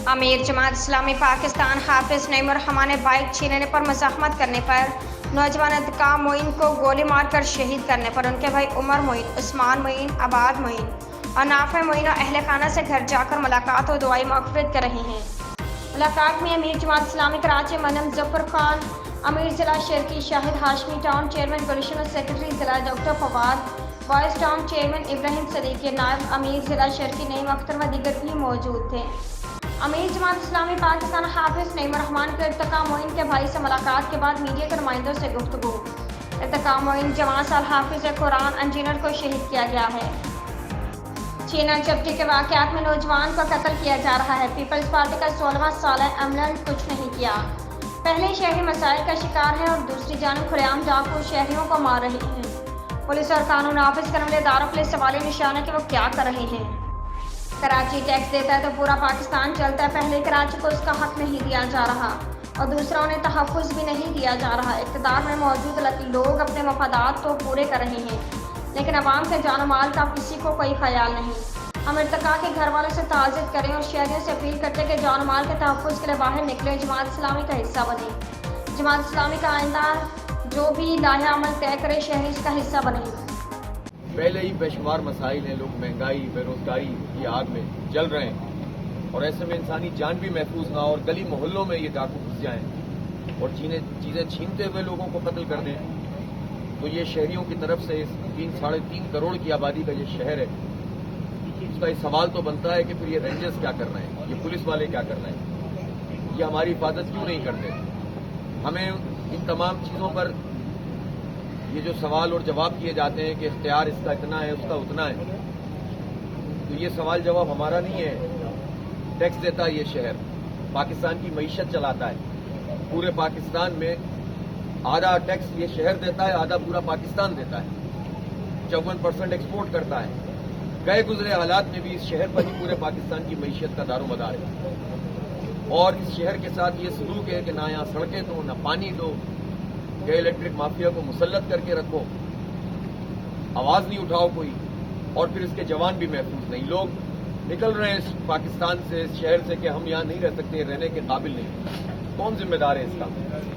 امیر جماعت اسلامی پاکستان حافظ نعیم الرحمان نے بائک چھیننے پر مزاحمت کرنے پر نوجوان انتقام معین کو گولی مار کر شہید کرنے پر ان کے بھائی عمر معین، عثمان معین، عباد معین اور نافع معین اور اہل خانہ سے گھر جا کر ملاقات اور دعائی مغفرت کر رہے ہیں۔ ملاقات میں امیر جماعت اسلامی کراچی منم ظفر خان، امیر ضلع شرکی شاہد ہاشمی، ٹاؤن چیئرمین گلشن اور سیکرٹری ضلع doctor Fawad, vice town chairman Ibrahim Siddiqui, نائب امیر ضلع شرکی نعیم اختر و دیگر بھی موجود تھے۔ امیر جماعت اسلامی پاکستان حافظ نعیم الرحمان کے ارتقا معین کے بھائی سے ملاقات کے بعد میڈیا کے نمائندوں سے گفتگو۔ ارتقا معین جوان سال حافظ قرآن انجینئر کو شہید کیا گیا ہے۔ چھینا جبتی کے واقعات میں نوجوان کو قتل کیا جا رہا ہے۔ پیپلز پارٹی کا 16واں سال ہے، عملاً کچھ نہیں کیا۔ پہلے شہری مسائل کا شکار ہے اور دوسری جانب کھلے عام ڈاکو شہریوں کو مار رہے ہیں۔ پولیس اور قانون نافذ کرنے والے اداروں کے لیے سوالی نشان ہے کہ وہ کیا کر رہے ہیں۔ کراچی ٹیکس دیتا ہے تو پورا پاکستان چلتا ہے۔ پہلے کراچی کو اس کا حق نہیں دیا جا رہا اور دوسرا انہیں تحفظ بھی نہیں دیا جا رہا۔ اقتدار میں موجود لوگ اپنے مفادات تو پورے کر رہے ہیں لیکن عوام کے جان و مال کا کسی کو کوئی خیال نہیں۔ ہم ارتقا کے گھر والوں سے تعزیت کریں اور شہریوں سے اپیل کرتے کہ جان و مال کے تحفظ کے لیے باہر نکلے، جماعت اسلامی کا حصہ بنے۔ جماعت اسلامی کا آئندہ جو بھی لائحہ عمل طے کرے، شہری اس کا حصہ بنے۔ پہلے ہی بے شمار مسائل ہیں، لوگ مہنگائی، بے روزگاری کی آگ میں جل رہے ہیں اور ایسے میں انسانی جان بھی محفوظ نہ ہو اور گلی محلوں میں یہ ڈاکو گھس جائیں اور چیزیں چھینتے ہوئے لوگوں کو قتل کر دیں، تو یہ شہریوں کی طرف سے 3.5 کروڑ کی آبادی کا یہ شہر ہے، اس کا یہ سوال تو بنتا ہے کہ پھر یہ رینجرز کیا کر رہے ہیں، یہ پولیس والے کیا کر رہے ہیں، یہ ہماری حفاظت کیوں نہیں کرتے۔ ہمیں ان تمام چیزوں پر یہ جو سوال اور جواب کیے جاتے ہیں کہ اختیار اس کا اتنا ہے، اس کا اتنا ہے، تو یہ سوال جواب ہمارا نہیں ہے۔ ٹیکس دیتا ہے یہ شہر، پاکستان کی معیشت چلاتا ہے، پورے پاکستان میں آدھا ٹیکس یہ شہر دیتا ہے، آدھا پورا پاکستان دیتا ہے، 54% ایکسپورٹ کرتا ہے۔ گئے گزرے حالات میں بھی اس شہر پر ہی پورے پاکستان کی معیشت کا دار و مدار ہے اور اس شہر کے ساتھ یہ سلوک ہے کہ نہ یہاں سڑکیں دو، نہ پانی دو، کہ الیکٹرک مافیا کو مسلط کر کے رکھو، آواز نہیں اٹھاؤ کوئی، اور پھر اس کے جوان بھی محفوظ نہیں۔ لوگ نکل رہے ہیں اس پاکستان سے، اس شہر سے کہ ہم یہاں نہیں رہ سکتے، رہنے کے قابل نہیں۔ کون ذمہ دار ہے اس کا؟